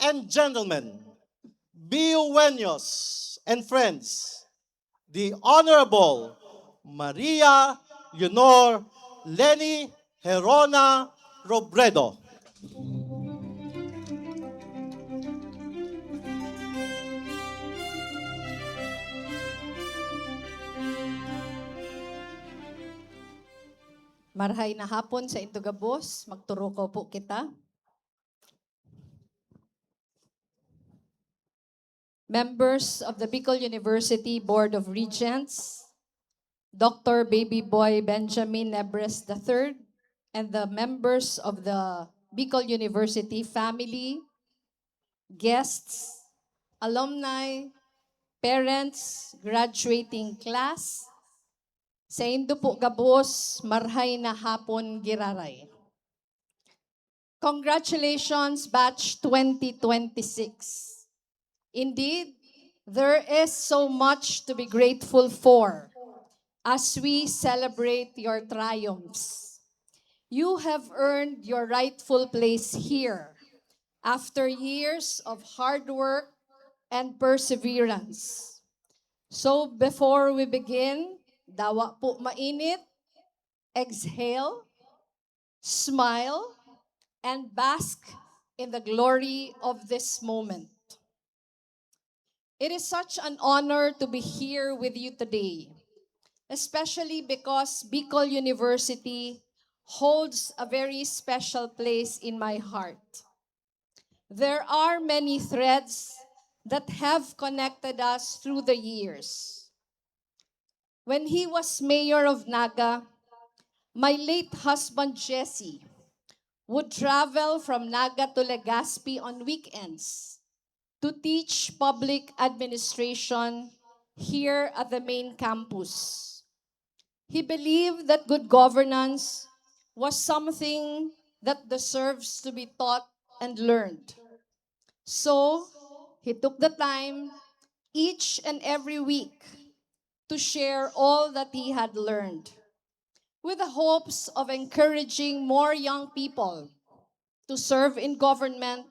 and gentlemen, BUenos and friends, the Honorable Maria Leonor Leni Herona Robredo. Marhay na hapon sa Intugabos, magturo ko po kita. Members of the Bicol University Board of Regents, Dr. Baby Boy Benjamin Nebres III, and the members of the Bicol University family, guests, alumni, parents, graduating class, sa Indo po Gabos, marhay na hapon giraray. Congratulations, Batch 2026. Indeed, there is so much to be grateful for as we celebrate your triumphs. You have earned your rightful place here after years of hard work and perseverance. So before we begin, dawa po mainit, exhale, smile, and bask in the glory of this moment. It is such an honor to be here with you today, especially because Bicol University holds a very special place in my heart. There are many threads that have connected us through the years. When he was mayor of Naga, my late husband Jesse would travel from Naga to Legazpi on weekends to teach public administration here at the main campus. He believed that good governance was something that deserves to be taught and learned. So, he took the time each and every week to share all that he had learned, with the hopes of encouraging more young people to serve in government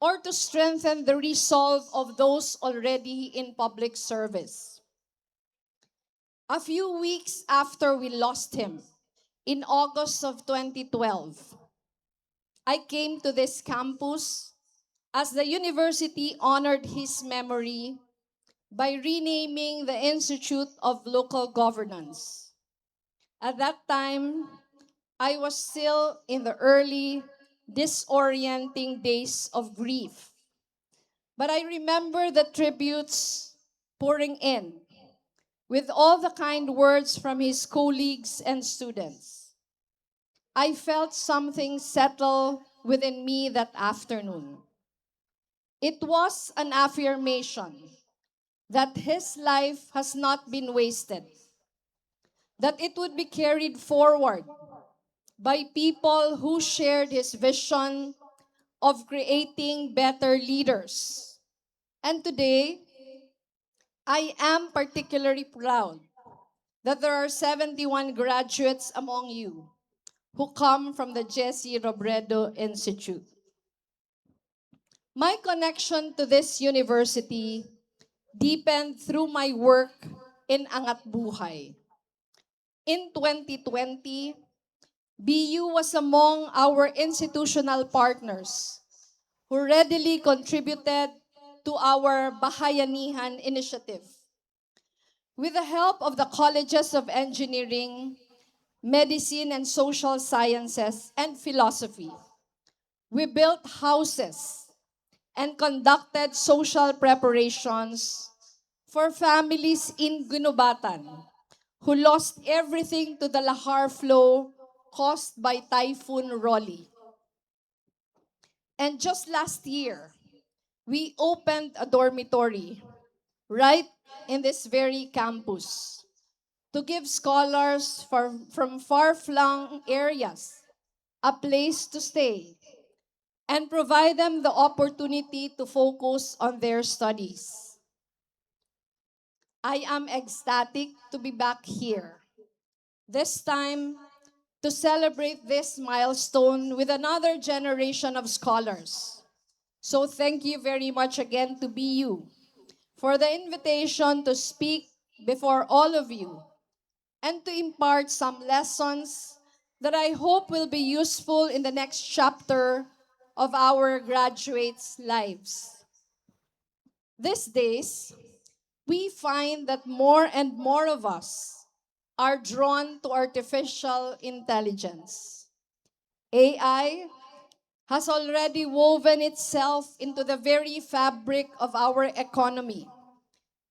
or to strengthen the resolve of those already in public service. A few weeks after we lost him, in August of 2012, I came to this campus as the university honored his memory by renaming the Institute of Local Governance. At that time, I was still in the early, disorienting days of grief. But I remember the tributes pouring in with all the kind words from his colleagues and students. I felt something settle within me that afternoon. It was an affirmation that his life has not been wasted, that it would be carried forward by people who shared his vision of creating better leaders. And today, I am particularly proud that there are 71 graduates among you who come from the Jesse Robredo Institute. My connection to this university deepened through my work in Angat Buhay. In 2020, BU was among our institutional partners who readily contributed to our Bahayanihan initiative. With the help of the colleges of engineering, medicine and social sciences, and philosophy, we built houses and conducted social preparations for families in Gunubatan who lost everything to the lahar flow caused by Typhoon Rolly. And just last year, we opened a dormitory right in this very campus to give scholars from far-flung areas a place to stay and provide them the opportunity to focus on their studies. I am ecstatic to be back here, this time to celebrate this milestone with another generation of scholars So thank you very much again to BU for the invitation to speak before all of you and to impart some lessons that I hope will be useful in the next chapter of our graduates' lives. These days, we find that more and more of us are drawn to artificial intelligence. AI has already woven itself into the very fabric of our economy,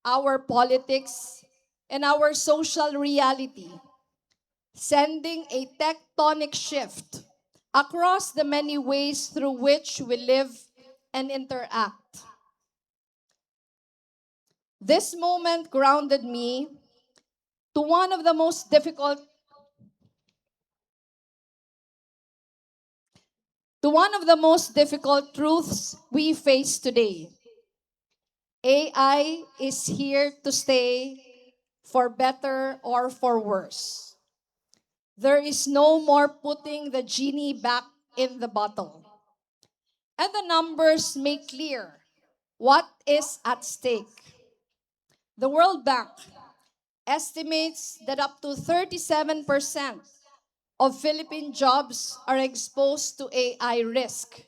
our politics, and our social reality, sending a tectonic shift across the many ways through which we live and interact. This moment grounded me to one of the most difficult truths we face today. AI is here to stay for better or for worse. There is no more putting the genie back in the bottle. And the numbers make clear what is at stake. The World Bank estimates that up to 37% of Philippine jobs are exposed to AI risk.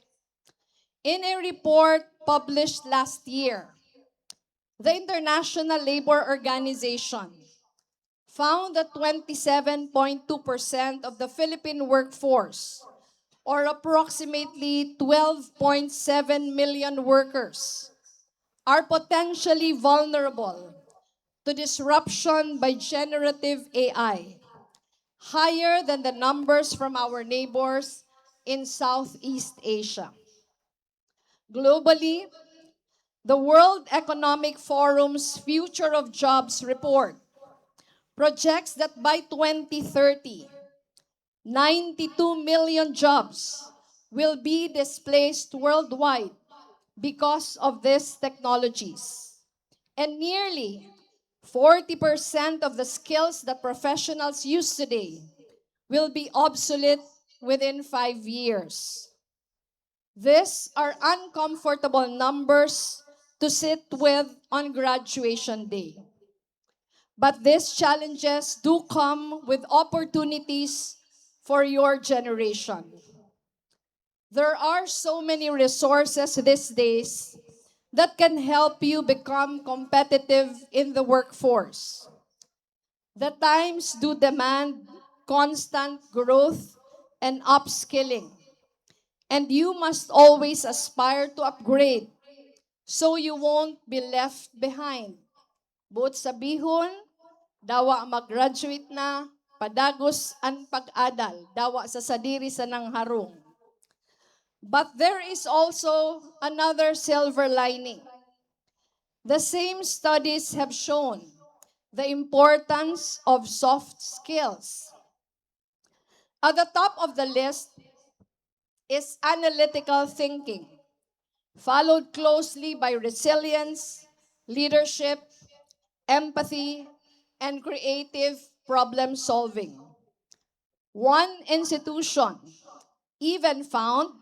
In a report published last year, the International Labor Organization found that 27.2% of the Philippine workforce, or approximately 12.7 million workers, are potentially vulnerable to disruption by generative AI, higher than the numbers from our neighbors in Southeast Asia. Globally, the World Economic Forum's Future of Jobs report projects that by 2030, 92 million jobs will be displaced worldwide because of these technologies. And nearly 40% of the skills that professionals use today will be obsolete within 5 years. These are uncomfortable numbers to sit with on graduation day. But these challenges do come with opportunities for your generation. There are so many resources these days that can help you become competitive in the workforce. The times do demand constant growth and upskilling, and you must always aspire to upgrade so you won't be left behind. Buot sabihon, dawa mag-graduate na, padagos ang pag-adal, dawa sa sadiri sa nangharong. But there is also another silver lining. The same studies have shown the importance of soft skills. At the top of the list is analytical thinking, followed closely by resilience, leadership, empathy, and creative problem solving. One institution even found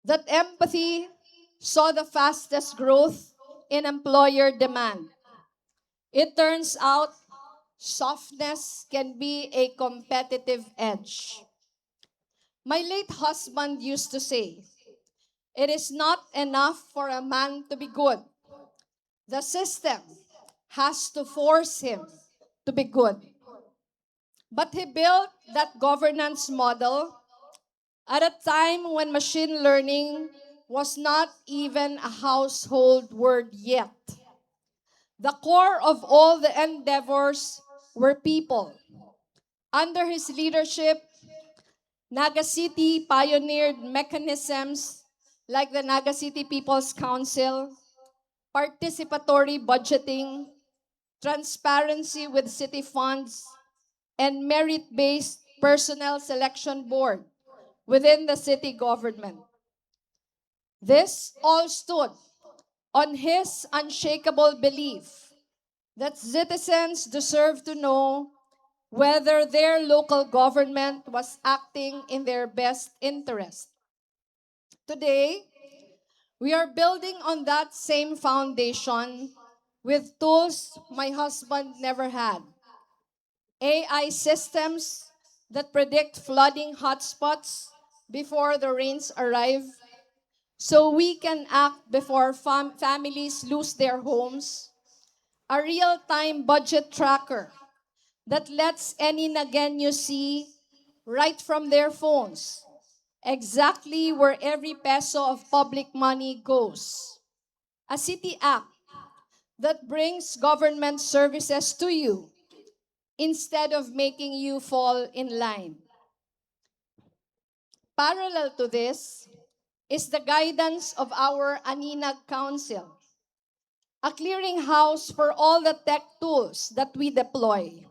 that empathy saw the fastest growth in employer demand. It turns out softness can be a competitive edge. My late husband used to say, "It is not enough for a man to be good. The system has to force him to be good." But he built that governance model at a time when machine learning was not even a household word yet. The core of all the endeavors were people. Under his leadership, Naga City pioneered mechanisms like the Naga City People's Council, participatory budgeting, transparency with city funds, and merit-based personnel selection board within the city government. This all stood on his unshakable belief that citizens deserve to know whether their local government was acting in their best interest. Today, we are building on that same foundation with tools my husband never had. AI systems that predict flooding hotspots before the rains arrive so we can act before families lose their homes. A real-time budget tracker that lets any Nagenyo see right from their phones exactly where every peso of public money goes. A city app that brings government services to you instead of making you fall in line. Parallel to this is the guidance of our Aninag Council, a clearinghouse for all the tech tools that we deploy.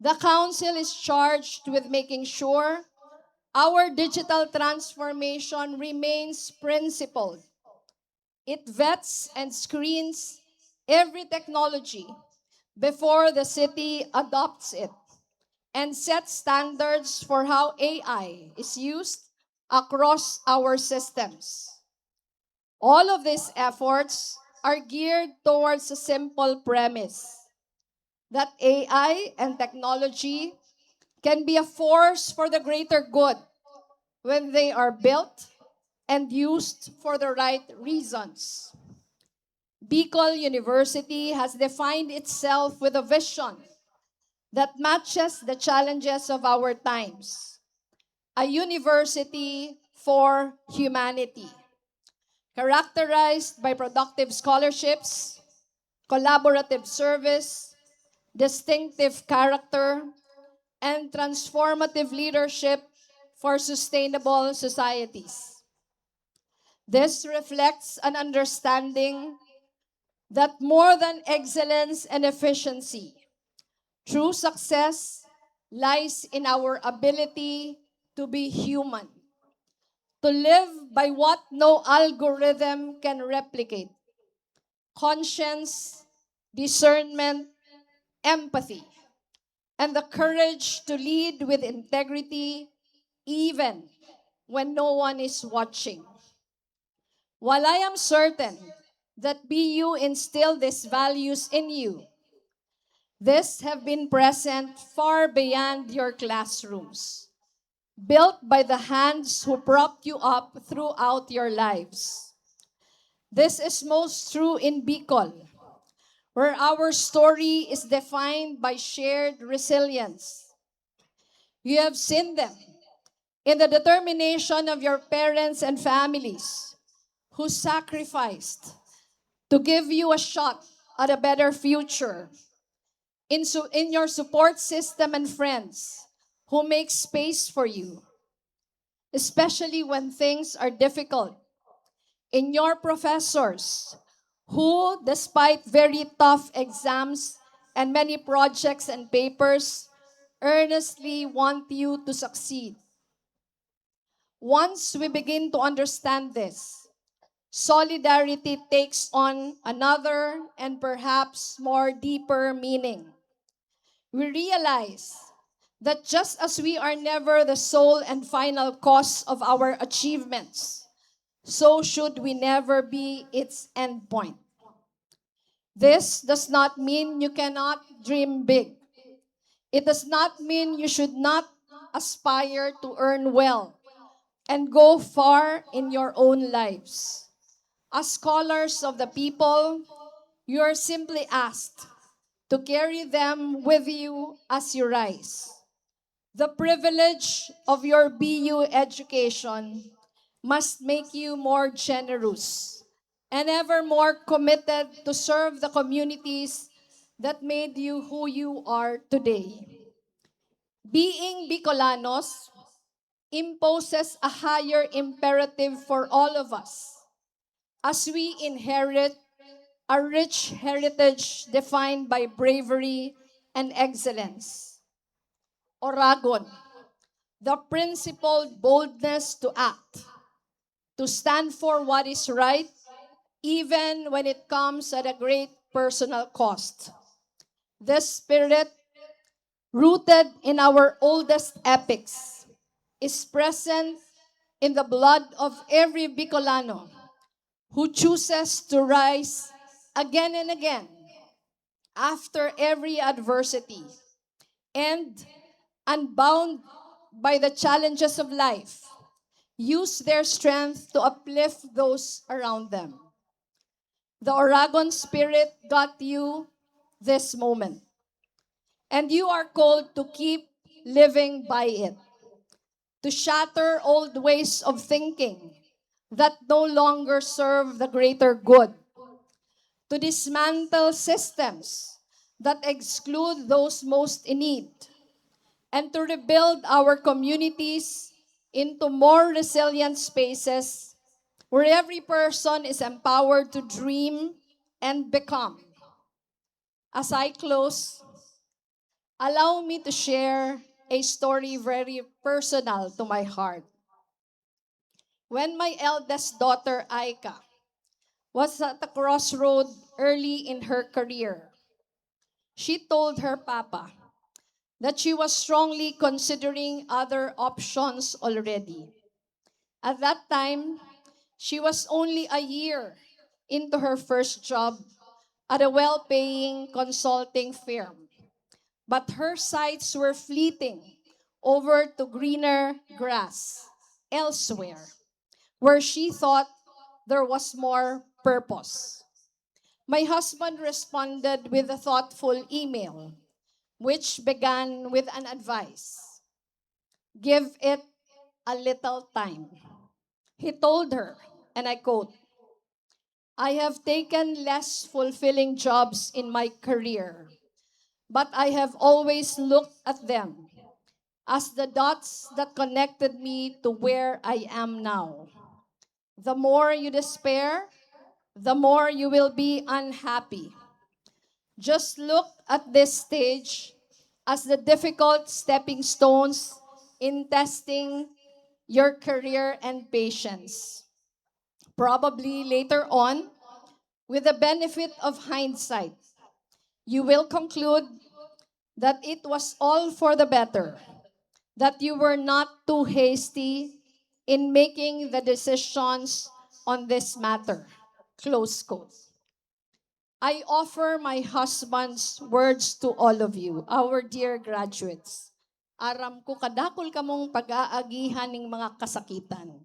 The council is charged with making sure our digital transformation remains principled. It vets and screens every technology before the city adopts it and sets standards for how AI is used across our systems. All of these efforts are geared towards a simple premise that AI and technology can be a force for the greater good when they are built and used for the right reasons. Bicol University has defined itself with a vision that matches the challenges of our times. A university for humanity, characterized by productive scholarships, collaborative service, distinctive character, and transformative leadership for sustainable societies. This reflects an understanding that more than excellence and efficiency, true success lies in our ability to be human, to live by what no algorithm can replicate: conscience, discernment, empathy, and the courage to lead with integrity even when no one is watching. While I am certain that BU instilled these values in you, these have been present far beyond your classrooms, built by the hands who propped you up throughout your lives. This is most true in Bicol, where our story is defined by shared resilience. You have seen them in the determination of your parents and families who sacrificed to give you a shot at a better future, in your support system and friends who make space for you, especially when things are difficult, in your professors who, despite very tough exams and many projects and papers, earnestly want you to succeed. Once we begin to understand this, solidarity takes on another and perhaps more deeper meaning. We realize that just as we are never the sole and final cause of our achievements, so should we never be its endpoint. This does not mean you cannot dream big. It does not mean you should not aspire to earn well and go far in your own lives. As scholars of the people, you are simply asked to carry them with you as you rise. The privilege of your BU education must make you more generous and ever more committed to serve the communities that made you who you are today. Being Bicolanos imposes a higher imperative for all of us as we inherit a rich heritage defined by bravery and excellence. Oragon, the principled boldness to act, to stand for what is right, even when it comes at a great personal cost. This spirit, rooted in our oldest epics, is present in the blood of every Bicolano who chooses to rise again and again after every adversity and unbound by the challenges of life, use their strength to uplift those around them. The Oragon spirit got you this moment, and you are called to keep living by it, to shatter old ways of thinking that no longer serve the greater good, to dismantle systems that exclude those most in need, and to rebuild our communities into more resilient spaces where every person is empowered to dream and become. As I close, allow me to share a story very personal to my heart. When my eldest daughter, Aika, was at a crossroad early in her career, she told her papa that she was strongly considering other options already. At that time, she was only a year into her first job at a well-paying consulting firm. But her sights were fleeting over to greener grass elsewhere, where she thought there was more purpose. My husband responded with a thoughtful email, which began with an advice: give it a little time. He told her, and I quote, I have taken less fulfilling jobs in my career, but I have always looked at them as the dots that connected me to where I am now. The more you despair, the more you will be unhappy. Just look at this stage as the difficult stepping stones in testing your career and patience. Probably later on, with the benefit of hindsight, you will conclude that it was all for the better, that you were not too hasty in making the decisions on this matter. Close quote. I offer my husband's words to all of you, our dear graduates. Aram ko kadakol kamong pag-aagihan ng mga kasakitan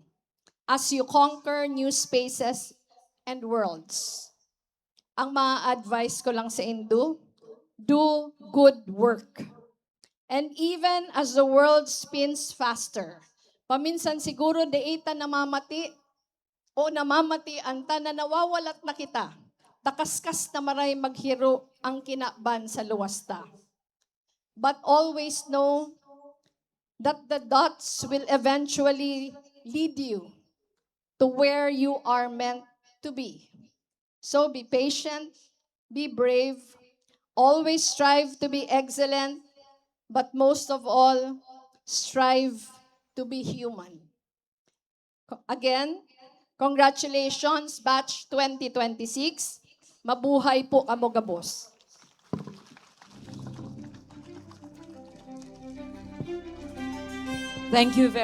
as you conquer new spaces and worlds. Ang mga advice ko lang sa Indo, do good work. And even as the world spins faster, paminsan siguro deita namamati o namamati anta na nawawalat na kita. Takaskas na maray maghiro ang kinaban sa luwasta. But always know that the dots will eventually lead you to where you are meant to be. So be patient, be brave, always strive to be excellent, but most of all, strive to be human. Again, congratulations, Batch 2026. Mabuhay po kamo gabos. Thank you very